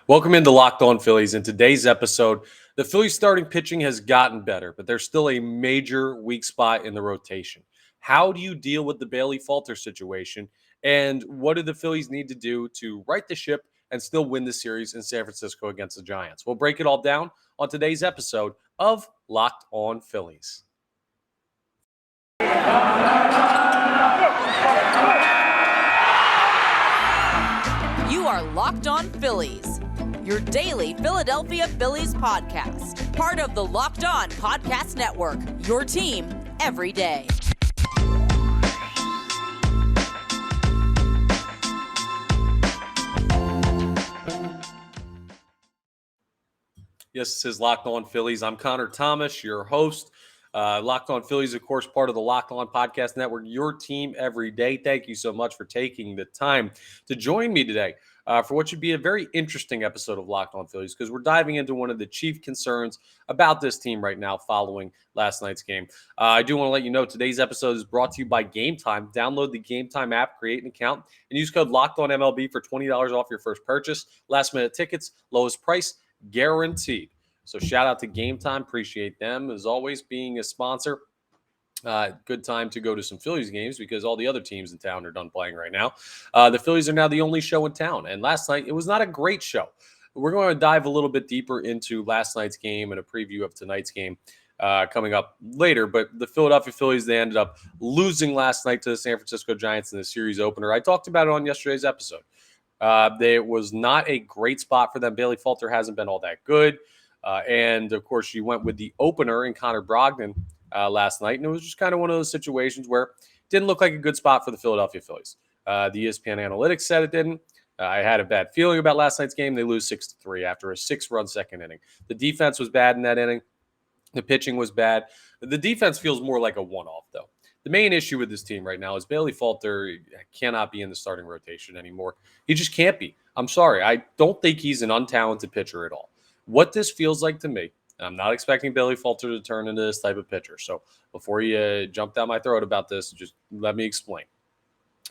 Welcome into Locked On Phillies. In today's episode, the Phillies starting pitching has gotten better, but there's still a major weak spot in the rotation. How do you deal with the Bailey Falter situation? And what do the Phillies need to do to right the ship and still win the series in San Francisco against the Giants? We'll break it all down on today's episode of Locked On Phillies. You are Locked On Phillies, your daily Philadelphia Phillies podcast. Part of the Locked On Podcast Network, your team every day. Yes, this is Locked On Phillies. I'm Connor Thomas, your host. Locked On Phillies, of course, part of the Locked On Podcast Network, your team every day. Thank you so much for taking the time to join me today for what should be a very interesting episode of Locked On Phillies, because we're diving into one of the chief concerns about this team right now following last night's game. I do want to let you know today's episode is brought to you by Gametime. Download the Gametime app, create an account, and use code LOCKEDONMLB for $20 off your first purchase. Last-minute tickets, lowest price, guaranteed. So shout out to Gametime. Appreciate them, as always, being a sponsor. Good time to go to some Phillies games because all the other teams in town are done playing right now. The Phillies are now the only show in town. And last night, it was not a great show. We're going to dive a little bit deeper into last night's game and a preview of tonight's game coming up later. But the Philadelphia Phillies, they ended up losing last night to the San Francisco Giants in the series opener. I talked about it on yesterday's episode. It was not a great spot for them. Bailey Falter hasn't been all that good. And, of course, she went with the opener in Connor Brogdon last night. And it was just kind of one of those situations where it didn't look like a good spot for the Philadelphia Phillies. The ESPN analytics said it didn't. I had a bad feeling about last night's game. They lose 6-3 after a 6-run second inning. The defense was bad in that inning. The pitching was bad. The defense feels more like a one-off, though. The main issue with this team right now is Bailey Falter cannot be in the starting rotation anymore. He just can't be. I'm sorry. I don't think he's an untalented pitcher at all. What this feels like to me, and I'm not expecting Bailey Falter to turn into this type of pitcher. So before you jump down my throat about this, just let me explain.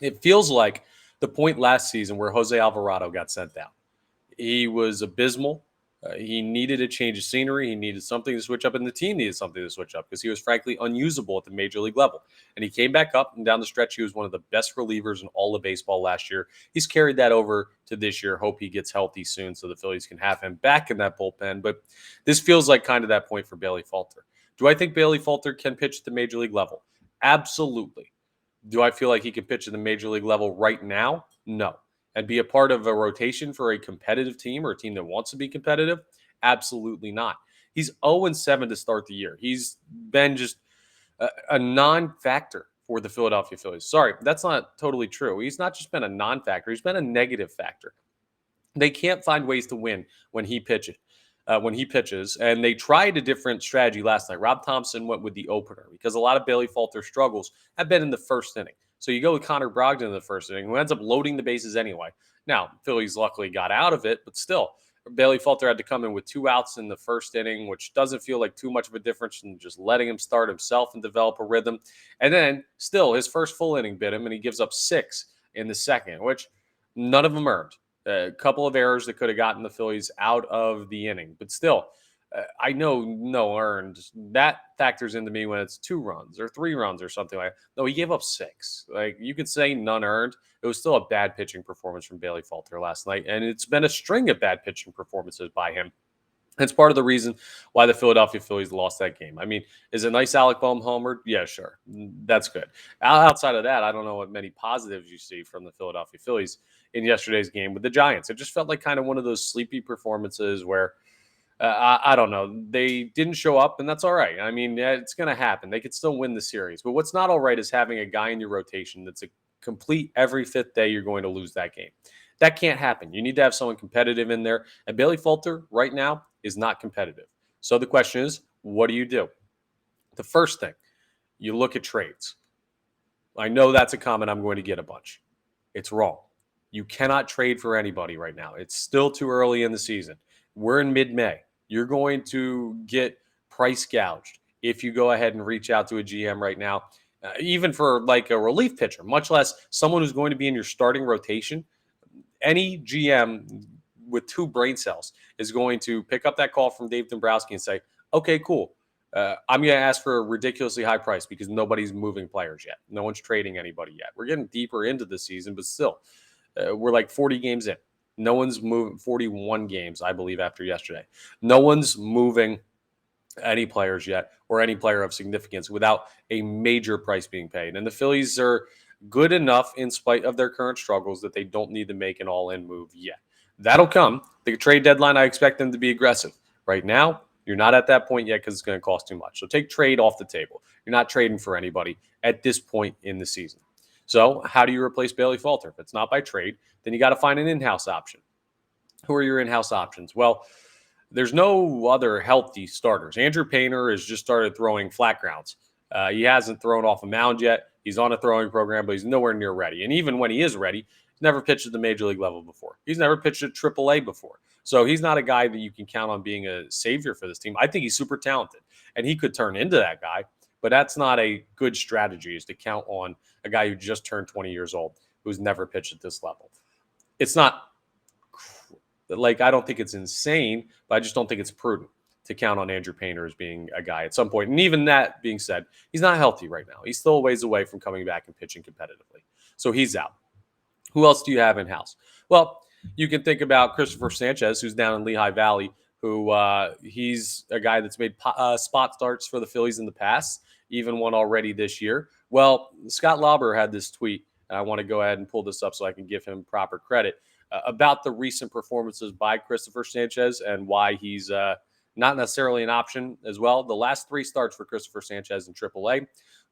It feels like the point last season where Jose Alvarado got sent down. He was abysmal. He needed a change of scenery. He needed something to switch up, and the team needed something to switch up because he was frankly unusable at the major league level. And he came back up, and down the stretch, he was one of the best relievers in all of baseball last year. He's carried that over to this year. Hope he gets healthy soon so the Phillies can have him back in that bullpen. But this feels like kind of that point for Bailey Falter. Do I think Bailey Falter can pitch at the major league level? Absolutely. Do I feel like he can pitch at the major league level right now? No. And be a part of a rotation for a competitive team or a team that wants to be competitive? Absolutely not. He's 0-7 to start the year. He's been just a non-factor for the Philadelphia Phillies. Sorry, that's not totally true. He's not just been a non-factor. He's been a negative factor. They can't find ways to win when he pitches. And they tried a different strategy last night. Rob Thompson went with the opener because a lot of Bailey Falter struggles have been in the first inning. So you go with Connor Brogdon in the first inning, who ends up loading the bases anyway. Now, Phillies luckily got out of it, but still, Bailey Falter had to come in with 2 outs in the first inning, which doesn't feel like too much of a difference than just letting him start himself and develop a rhythm. And then, still, his first full inning bit him, and he gives up 6 in the second, which none of them earned. A couple of errors that could have gotten the Phillies out of the inning, but still, I know no earned. That factors into me when it's 2 runs or 3 runs or something like that. No, he gave up 6. Like, you could say none earned. It was still a bad pitching performance from Bailey Falter last night, and it's been a string of bad pitching performances by him. It's part of the reason why the Philadelphia Phillies lost that game. I mean, is it nice Alec Boehm homered? Yeah, sure. That's good. Outside of that, I don't know what many positives you see from the Philadelphia Phillies in yesterday's game with the Giants. It just felt like kind of one of those sleepy performances where I don't know. They didn't show up, and that's all right. I mean, yeah, it's going to happen. They could still win the series. But what's not all right is having a guy in your rotation that's a complete every 5th day you're going to lose that game. That can't happen. You need to have someone competitive in there. And Bailey Falter right now is not competitive. So the question is, what do you do? The first thing, you look at trades. I know that's a comment I'm going to get a bunch. It's wrong. You cannot trade for anybody right now. It's still too early in the season. We're in mid-May. You're going to get price gouged if you go ahead and reach out to a GM right now, even for like a relief pitcher, much less someone who's going to be in your starting rotation. Any GM with 2 brain cells is going to pick up that call from Dave Dombrowski and say, okay, cool. I'm going to ask for a ridiculously high price because nobody's moving players yet. No one's trading anybody yet. We're getting deeper into the season, but still, we're like 40 games in. No one's moving 41 games, I believe, after yesterday. No one's moving any players yet or any player of significance without a major price being paid. And the Phillies are good enough in spite of their current struggles that they don't need to make an all-in move yet. That'll come. The trade deadline, I expect them to be aggressive. Right now, you're not at that point yet because it's going to cost too much. So take trade off the table. You're not trading for anybody at this point in the season. So how do you replace Bailey Falter? If it's not by trade, then you got to find an in-house option. Who are your in-house options? Well, there's no other healthy starters. Andrew Painter has just started throwing flat grounds. He hasn't thrown off a mound yet. He's on a throwing program, but he's nowhere near ready. And even when he is ready, he's never pitched at the major league level before. He's never pitched at AAA before. So he's not a guy that you can count on being a savior for this team. I think he's super talented, and he could turn into that guy. But that's not a good strategy, is to count on a guy who just turned 20 years old, who's never pitched at this level. It's not like, I don't think it's insane, but I just don't think it's prudent to count on Andrew Painter as being a guy at some point. And even that being said, he's not healthy right now. He's still a ways away from coming back and pitching competitively. So he's out. Who else do you have in-house? Well, you can think about Christopher Sanchez, who's down in Lehigh Valley, who he's a guy that's made spot starts for the Phillies in the past, even one already this year. Well, Scott Lauber had this tweet, and I want to go ahead and pull this up so I can give him proper credit, about the recent performances by Christopher Sanchez and why he's not necessarily an option as well. The last 3 starts for Christopher Sanchez in AAA,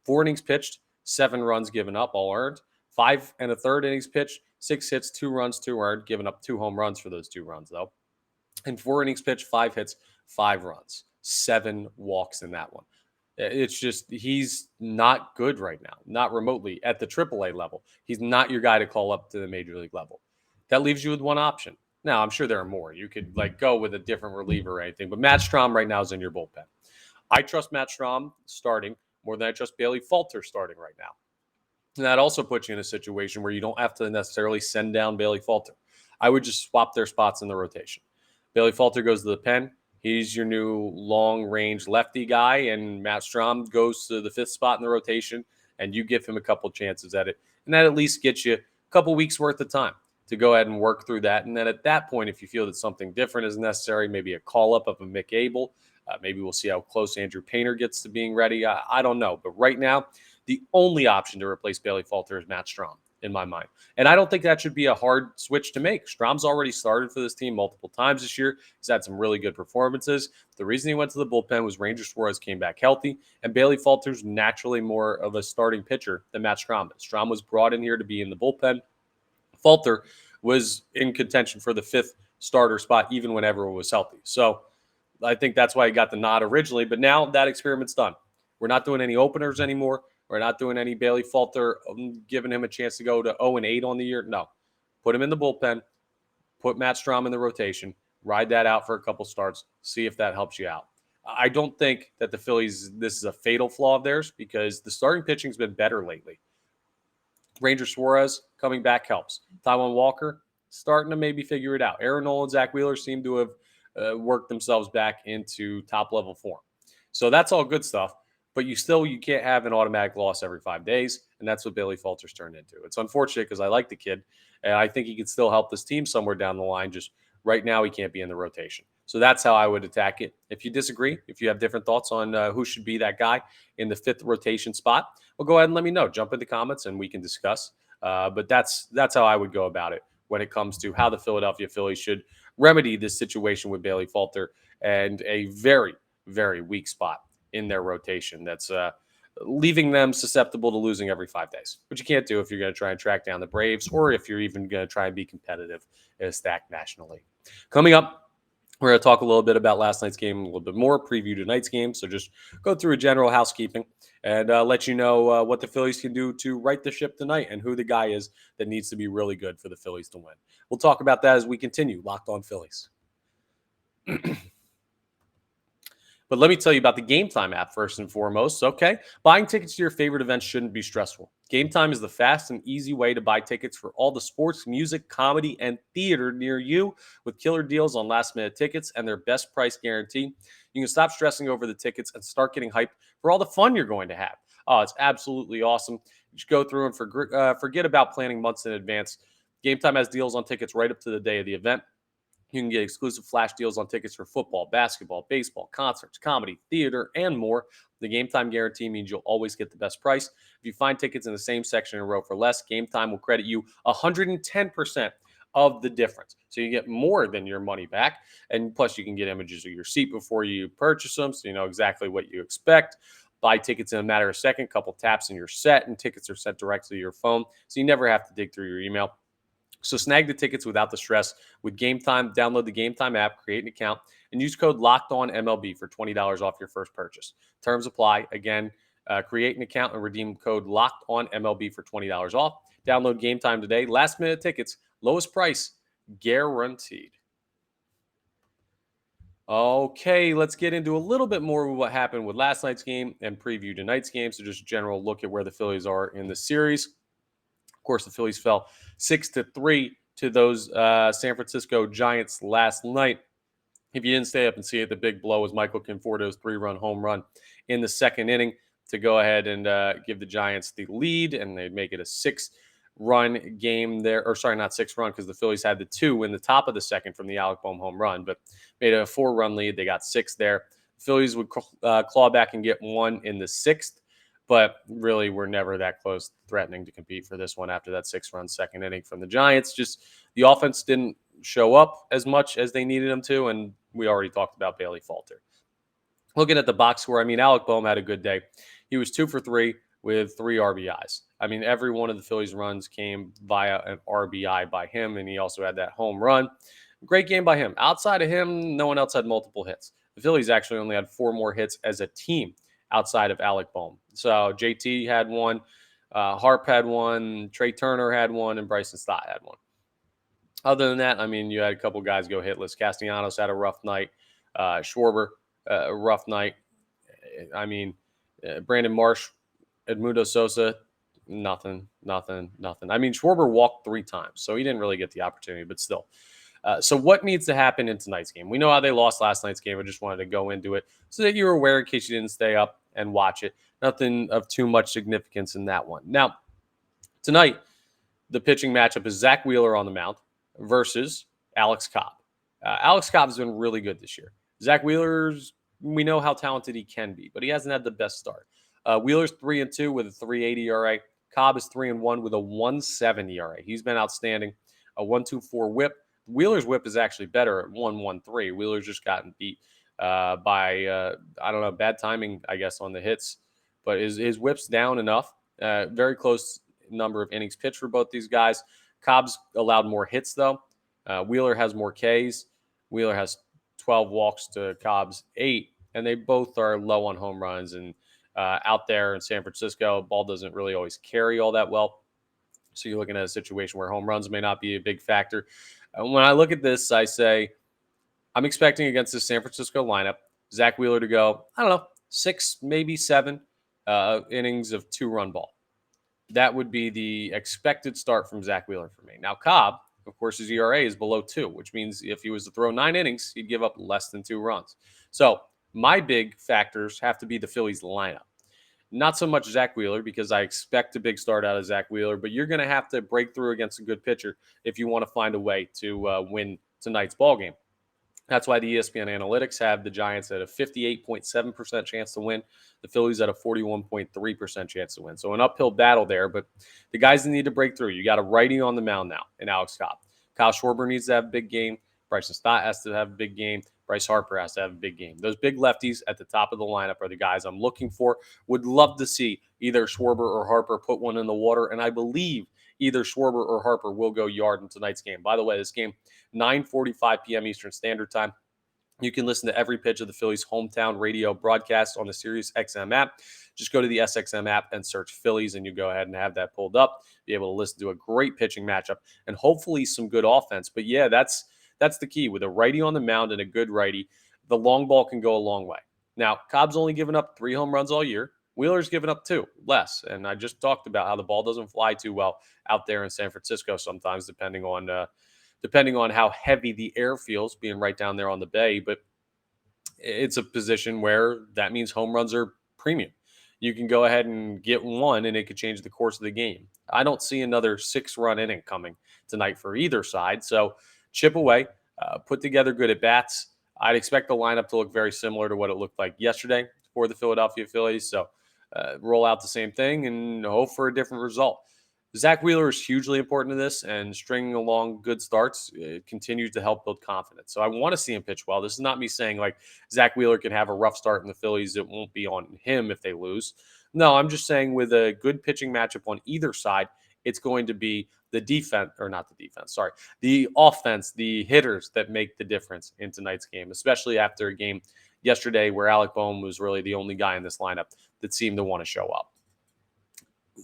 4 innings pitched, 7 runs given up, all earned. 5 1/3 innings pitched, 6 hits, 2 runs, 2 earned, giving up 2 home runs for those 2 runs, though. And 4 innings pitched, 5 hits, 5 runs, 7 walks in that one. It's just, he's not good right now, not remotely at the AAA level. He's not your guy to call up to the major league level. That leaves you with one option. Now, I'm sure there are more. You could go with a different reliever or anything, but Matt Strom right now is in your bullpen. I trust Matt Strom starting more than I trust Bailey Falter starting right now. And that also puts you in a situation where you don't have to necessarily send down Bailey Falter. I would just swap their spots in the rotation. Bailey Falter goes to the pen. He's your new long-range lefty guy, and Matt Strom goes to the 5th spot in the rotation, and you give him a couple chances at it. And that at least gets you a couple weeks worth of time to go ahead and work through that. And then at that point, if you feel that something different is necessary, maybe a call-up of a Mick Abel, maybe we'll see how close Andrew Painter gets to being ready. I don't know. But right now, the only option to replace Bailey Falter is Matt Strom, in my mind. And I don't think that should be a hard switch to make. Strom's already started for this team multiple times this year. He's had some really good performances. The reason he went to the bullpen was Ranger Suarez came back healthy, and Bailey Falter's naturally more of a starting pitcher than Matt Strom is. Strom was brought in here to be in the bullpen. Falter was in contention for the 5th starter spot even when everyone was healthy. So I think that's why he got the nod originally, but now that experiment's done. We're not doing any openers anymore. We're not doing any Bailey Falter, giving him a chance to go to 0-8 on the year. No. Put him in the bullpen. Put Matt Strom in the rotation. Ride that out for a couple starts. See if that helps you out. I don't think that the Phillies, this is a fatal flaw of theirs because the starting pitching's been better lately. Ranger Suarez coming back helps. Taijuan Walker starting to maybe figure it out. Aaron Nola and Zack Wheeler seem to have worked themselves back into top-level form. So that's all good stuff. But you can't have an automatic loss every 5 days, and that's what Bailey Falter's turned into. It's unfortunate because I like the kid, and I think he could still help this team somewhere down the line. Just right now, he can't be in the rotation. So that's how I would attack it. If you disagree, if you have different thoughts on who should be that guy in the 5th rotation spot, well, go ahead and let me know. Jump in the comments, and we can discuss. But that's how I would go about it when it comes to how the Philadelphia Phillies should remedy this situation with Bailey Falter and a very, very weak spot in their rotation that's leaving them susceptible to losing every 5 days, which you can't do if you're going to try and track down the Braves or if you're even going to try and be competitive in a stacked National League. Coming up, we're going to talk a little bit about last night's game, a little bit more, preview tonight's game. So just go through a general housekeeping and let you know what the Phillies can do to right the ship tonight and who the guy is that needs to be really good for the Phillies to win. We'll talk about that as we continue. Locked on Phillies. But let me tell you about the Gametime app first and foremost. Okay, buying tickets to your favorite events shouldn't be stressful. Gametime is the fast and easy way to buy tickets for all the sports, music, comedy, and theater near you with killer deals on last-minute tickets and their best price guarantee. You can stop stressing over the tickets and start getting hyped for all the fun you're going to have. Oh, it's absolutely awesome. Just go through and forget about planning months in advance. Gametime has deals on tickets right up to the day of the event. You can get exclusive flash deals on tickets for football, basketball, baseball, concerts, comedy, theater, and more. The Game Time guarantee means you'll always get the best price. If you find tickets in the same section in a row for less, Game Time will credit you 110% of the difference. So you get more than your money back. And plus, you can get images of your seat before you purchase them, so you know exactly what you expect. Buy tickets in a matter of a second, couple taps and you're set, and tickets are sent directly to your phone. So you never have to dig through your email. So snag the tickets without the stress with Game Time. Download the Game Time app, create an account, and use code LOCKEDONMLB for $20 off your first purchase. Terms apply. Again, create an account and redeem code LOCKEDONMLB for $20 off. Download Game Time today. Last minute tickets, lowest price, guaranteed. Okay, let's get into a little bit more of what happened with last night's game and preview tonight's game. So just a general look at where the Phillies are in the series. Of course, the Phillies fell 6-3 to those San Francisco Giants last night. If you didn't stay up and see it, the big blow was Michael Conforto's 3-run home run in the second inning to go ahead and give the Giants the lead, and they'd make it a 6-run game there. Or sorry, not 6-run, because the Phillies had the 2 in the top of the second from the Alec Bohm home run, but made it a 4-run lead. They got 6 there. The Phillies would claw back and get 1 in the 6th. But really, we're never that close, threatening to compete for this one after that 6-run second inning from the Giants. Just the offense didn't show up as much as they needed them to, and we already talked about Bailey Falter. Looking at the box score, I mean, Alec Bohm had a good day. He was 2 for 3 with 3 RBIs. I mean, every one of the Phillies' runs came via an RBI by him, and he also had that home run. Great game by him. Outside of him, no one else had multiple hits. The Phillies actually only had 4 more hits as a team outside of Alec Bohm. So JT had 1, Harp had 1, Trey Turner had 1, and Bryson Stott had 1. Other than that, I mean, you had a couple guys go hitless. Castellanos had a rough night. Schwarber, a rough night. I mean, Brandon Marsh, Edmundo Sosa, nothing. I mean, Schwarber walked 3 times, so he didn't really get the opportunity, but still. So what needs to happen in tonight's game? We know how they lost last night's game. I just wanted to go into it so that you were aware in case you didn't stay up and watch it. Nothing of too much significance in that one. Now, tonight, the pitching matchup is Zack Wheeler on the mound versus Alex Cobb. Alex Cobb's been really good this year. Zack Wheeler's, we know how talented he can be, but he hasn't had the best start. Wheeler's 3-2 with a 3.80 ERA. Cobb is 3-1 with a 1.7 ERA. He's been outstanding. A 1.24 WHIP. Wheeler's WHIP is actually better at 1.13. Wheeler's just gotten beat by, I don't know, bad timing, I guess, on the hits. But his WHIP's down enough. Very close number of innings pitched for both these guys. Cobb's allowed more hits, though. Wheeler has more Ks. Wheeler has 12 walks to Cobb's 8. And they both are low on home runs. And out there in San Francisco, ball doesn't really always carry all that well. So you're looking at a situation where home runs may not be a big factor. When I look at this, I say I'm expecting against the San Francisco lineup, Zack Wheeler to go, I don't know, 6, maybe 7 innings of 2-run ball. That would be the expected start from Zack Wheeler for me. Now, Cobb, of course, his ERA is below 2, which means if he was to throw 9 innings, he'd give up less than 2 runs. So my big factors have to be the Phillies lineup. Not so much Zack Wheeler, because I expect a big start out of Zack Wheeler, but you're going to have to break through against a good pitcher if you want to find a way to win tonight's ballgame. That's why the ESPN analytics have the Giants at a 58.7% chance to win, the Phillies at a 41.3% chance to win. So an uphill battle there, but the guys that need to break through. You got a righty on the mound now in Alex Cobb. Kyle Schwarber needs to have a big game. Bryson Stott has to have a big game. Bryce Harper has to have a big game. Those big lefties at the top of the lineup are the guys I'm looking for. Would love to see either Schwarber or Harper put one in the water, and I believe either Schwarber or Harper will go yard in tonight's game. By the way, this game, 9:45 p.m. Eastern Standard Time. You can listen to every pitch of the Phillies' hometown radio broadcast on the Sirius XM app. Just go to the SXM app and search Phillies, and you go ahead and have that pulled up. Be able to listen to a great pitching matchup and hopefully some good offense. But yeah, that's the key. With a righty on the mound and a good righty, the long ball can go a long way. Now, Cobb's only given up 3 home runs all year. Wheeler's given up 2, less. And I just talked about how the ball doesn't fly too well out there in San Francisco sometimes, depending on how heavy the air feels being right down there on the bay. But it's a position where that means home runs are premium. You can go ahead and get one, and it could change the course of the game. I don't see another 6-run inning coming tonight for either side. So chip away, put together good at bats. I'd expect the lineup to look very similar to what it looked like yesterday for the Philadelphia Phillies. So roll out the same thing and hope for a different result. Zack Wheeler is hugely important to this, and stringing along good starts continues to help build confidence. So I want to see him pitch well. This is not me saying like Zack Wheeler can have a rough start in the Phillies. It won't be on him if they lose. No, I'm just saying with a good pitching matchup on either side, it's going to be the defense, or not the defense, sorry, the offense, the hitters that make the difference in tonight's game, especially after a game yesterday where Alec Bohm was really the only guy in this lineup that seemed to want to show up.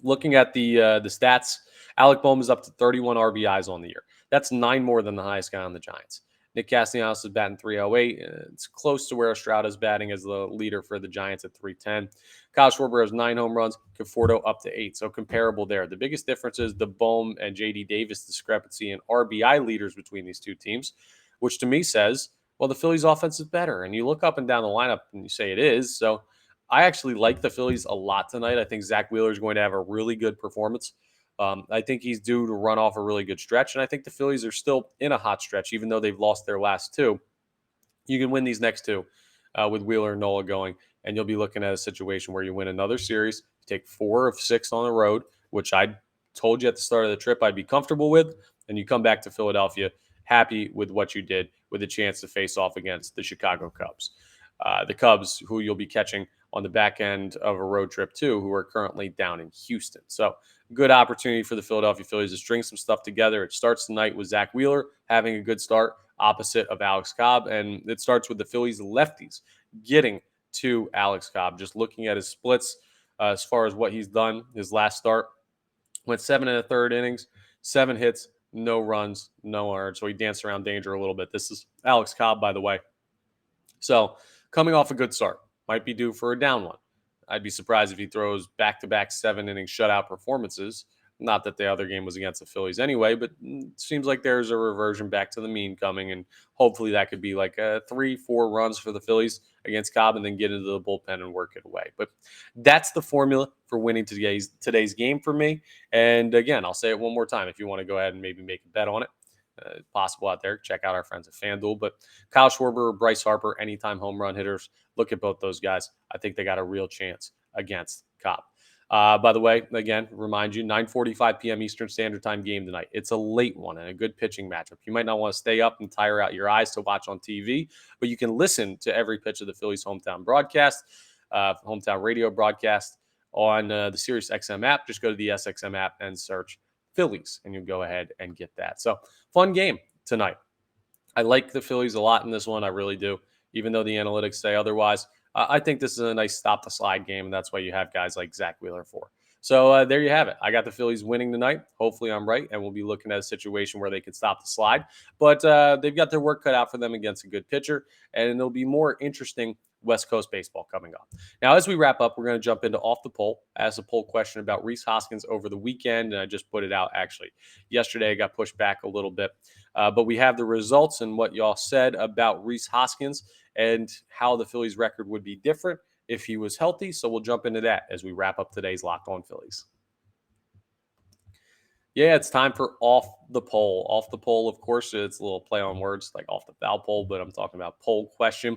Looking at the stats, Alec Bohm is up to 31 RBIs on the year. That's 9 more than the highest guy on the Giants. Nick Castellanos is batting 308. It's close to where Estrada's batting as the leader for the Giants at 310. Kyle Schwarber has 9 home runs, Conforto up to 8, so comparable there. The biggest difference is the Bohm and J.D. Davis discrepancy in RBI leaders between these two teams, which to me says, well, the Phillies' offense is better. And you look up and down the lineup and you say it is. So I actually like the Phillies a lot tonight. I think Zack Wheeler is going to have a really good performance. I think he's due to run off a really good stretch, and I think the Phillies are still in a hot stretch, even though they've lost their last 2. You can win these next 2 with Wheeler and Nola going, and you'll be looking at a situation where you win another series, you take 4 of 6 on the road, which I told you at the start of the trip I'd be comfortable with, and you come back to Philadelphia happy with what you did with a chance to face off against the Chicago Cubs. The Cubs, who you'll be catching on the back end of a road trip too, who are currently down in Houston. So good opportunity for the Philadelphia Phillies to string some stuff together. It starts tonight with Zack Wheeler having a good start opposite of Alex Cobb. And it starts with the Phillies lefties getting to Alex Cobb. Just looking at his splits as far as what he's done, his last start, went 7 1/3 innings, 7 hits, no runs, no earned. So he danced around danger a little bit. This is Alex Cobb, by the way. So coming off a good start, might be due for a down one. I'd be surprised if he throws back-to-back 7-inning shutout performances. Not that the other game was against the Phillies anyway, but it seems like there's a reversion back to the mean coming, and hopefully that could be like 3-4 runs for the Phillies against Cobb and then get into the bullpen and work it away. But that's the formula for winning today's game for me. And again, I'll say it one more time. If you want to go ahead and maybe make a bet on it, possible out there, check out our friends at FanDuel. But Kyle Schwarber, Bryce Harper, anytime home run hitters, look at both those guys. I think they got a real chance against Cobb. By the way, again, remind you, 9:45 p.m. Eastern Standard Time game tonight. It's a late one and a good pitching matchup. You might not want to stay up and tire out your eyes to watch on TV, but you can listen to every pitch of the Phillies hometown broadcast, hometown radio broadcast on the Sirius XM app. Just go to the SXM app and search Phillies, and you'll go ahead and get that. So fun game tonight. I like the Phillies a lot in this one. I really do, even though the analytics say otherwise. I think this is a nice stop the slide game, and that's why you have guys like Zack Wheeler for. So there you have it. I got the Phillies winning tonight. Hopefully I'm right, and we'll be looking at a situation where they can stop the slide. But they've got their work cut out for them against a good pitcher, and it'll be more interesting West Coast baseball coming up. Now, as we wrap up, we're going to jump into Off the Poll. I asked a poll question about Rhys Hoskins over the weekend, and I just put it out actually yesterday. I got pushed back a little bit, but we have the results and what y'all said about Rhys Hoskins and how the Phillies record would be different if he was healthy. So we'll jump into that as we wrap up today's Locked On Phillies. Yeah, it's time for Off the Poll. Off the Poll, of course, it's a little play on words like off the foul pole, but I'm talking about poll question.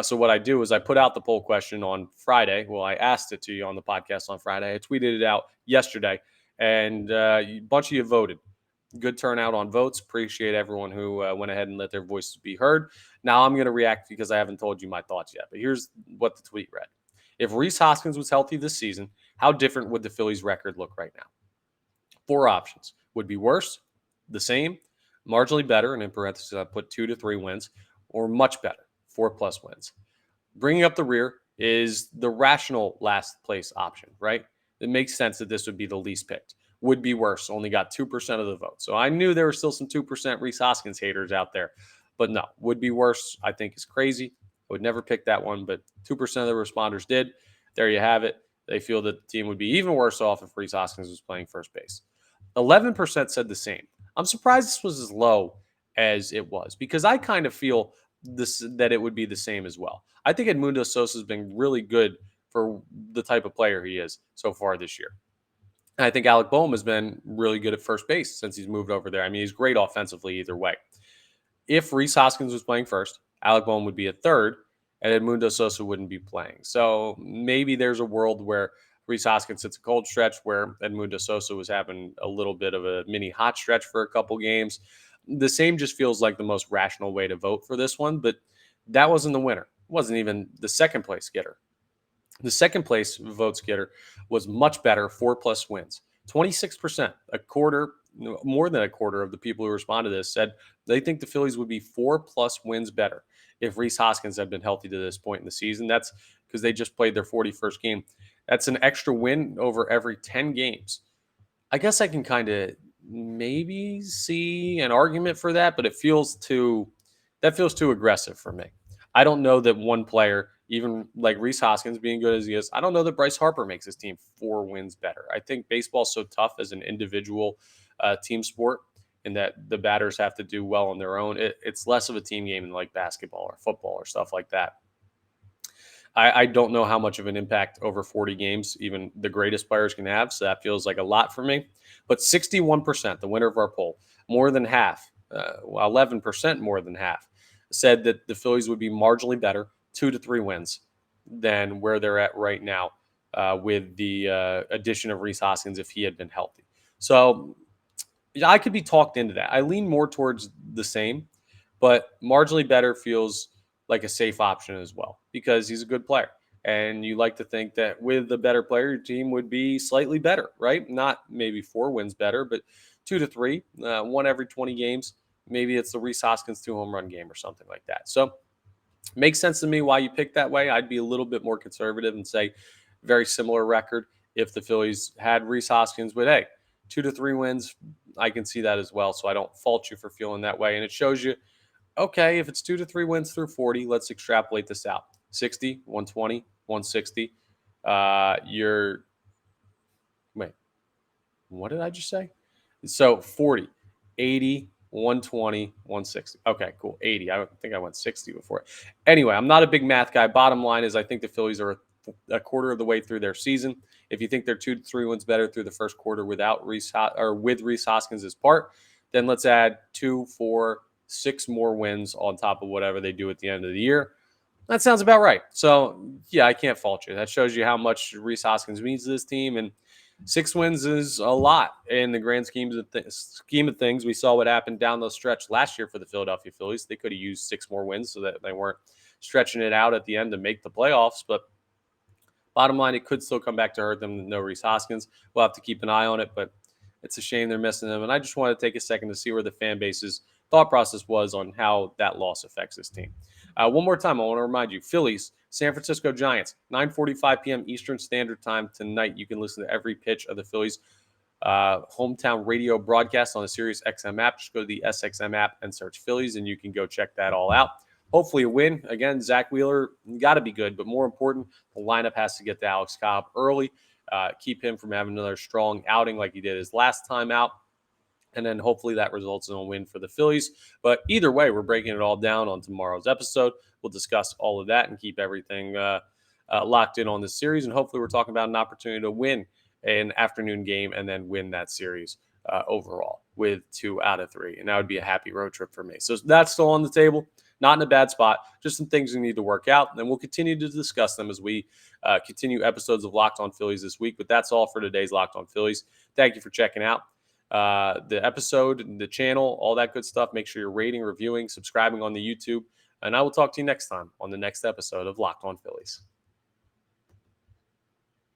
So what I do is I put out the poll question on Friday. Well, I asked it to you on the podcast on Friday. I tweeted it out yesterday, and a bunch of you voted. Good turnout on votes. Appreciate everyone who went ahead and let their voices be heard. Now I'm going to react because I haven't told you my thoughts yet. But here's what the tweet read. If Rhys Hoskins was healthy this season, how different would the Phillies record look right now? 4 options. Would be worse, the same, marginally better, and in parentheses I put 2 to 3 wins, or much better, 4+ wins. Bringing up the rear is the rational last place option, right? It makes sense that this would be the least picked. Would be worse, only got 2% of the vote. So I knew there were still some 2% Rhys Hoskins haters out there. But no, would be worse, I think is crazy. would never pick that one, but 2% of the responders did. There you have it. They feel that the team would be even worse off if Rhys Hoskins was playing first base. 11% said the same. I'm surprised this was as low as it was because I kind of feel that it would be the same as well. I think Edmundo Sosa has been really good for the type of player he is so far this year. And I think Alec Boehm has been really good at first base since he's moved over there. I mean, he's great offensively either way. If Rhys Hoskins was playing first, Alec Boehm would be at third, and Edmundo Sosa wouldn't be playing. So maybe there's a world where Rhys Hoskins hits a cold stretch where Edmundo Sosa was having a little bit of a mini hot stretch for a couple games. The same just feels like the most rational way to vote for this one, but that wasn't the winner. It wasn't even the second place getter. The second place votes getter was much better, 4+ wins. 26%, a quarter, more than a quarter of the people who responded to this said they think the Phillies would be 4+ wins better if Rhys Hoskins had been healthy to this point in the season. That's because they just played their 41st game. That's an extra win over every 10 games. I guess I can kind of maybe see an argument for that, but that feels too aggressive for me. I don't know that one player, even like Rhys Hoskins being good as he is, I don't know that Bryce Harper makes his team 4 wins better. I think baseball's so tough as an individual team sport in that the batters have to do well on their own. It's less of a team game than like basketball or football or stuff like that. I don't know how much of an impact over 40 games even the greatest players can have, so that feels like a lot for me. But 61%, the winner of our poll, more than half, 11% more than half, said that the Phillies would be marginally better, 2 to 3 wins, than where they're at right now with the addition of Rhys Hoskins if he had been healthy. So I could be talked into that. I lean more towards the same, but marginally better feels like a safe option as well because he's a good player. And you like to think that with the better player, your team would be slightly better, right? Not maybe 4 wins better, but 2 to 3, one every 20 games. Maybe it's the Rhys Hoskins 2 home run game or something like that. So makes sense to me why you picked that way. I'd be a little bit more conservative and say very similar record if the Phillies had Rhys Hoskins. But hey, 2 to 3 wins, I can see that as well. So I don't fault you for feeling that way. And it shows you, okay, if it's 2 to 3 wins through 40, let's extrapolate this out. 60, 120, 160. Wait, what did I just say? So 40, 80, 120, 160. Okay, cool. 80. I think I went 60 before. Anyway, I'm not a big math guy. Bottom line is I think the Phillies are a quarter of the way through their season. If you think they're 2 to 3 wins better through the first quarter without Rhys Hoskins as part, then let's add 2, 4, 6 more wins on top of whatever they do at the end of the year. That sounds about right. So, yeah, I can't fault you. That shows you how much Rhys Hoskins means to this team. And 6 wins is a lot in the grand scheme of things. We saw what happened down the stretch last year for the Philadelphia Phillies. They could have used 6 more wins so that they weren't stretching it out at the end to make the playoffs. But bottom line, it could still come back to hurt them. No Rhys Hoskins. We'll have to keep an eye on it, but it's a shame they're missing them. And I just want to take a second to see where the fan base's thought process was on how that loss affects this team. One more time, I want to remind you, Phillies, San Francisco Giants, 9:45 p.m. Eastern Standard Time tonight. You can listen to every pitch of the Phillies hometown radio broadcast on the Sirius XM app. Just go to the SXM app and search Phillies, and you can go check that all out. Hopefully a win. Again, Zack Wheeler got to be good, but more important, the lineup has to get to Alex Cobb early, keep him from having another strong outing like he did his last time out. And then hopefully that results in a win for the Phillies. But either way, we're breaking it all down on tomorrow's episode. We'll discuss all of that and keep everything locked in on this series. And hopefully we're talking about an opportunity to win an afternoon game and then win that series overall with 2 out of 3. And that would be a happy road trip for me. So that's still on the table. Not in a bad spot. Just some things we need to work out. And we'll continue to discuss them as we continue episodes of Locked On Phillies this week. But that's all for today's Locked On Phillies. Thank you for checking out the episode, the channel, all that good stuff. Make sure you're rating, reviewing, subscribing on the YouTube. And I will talk to you next time on the next episode of Locked On Phillies.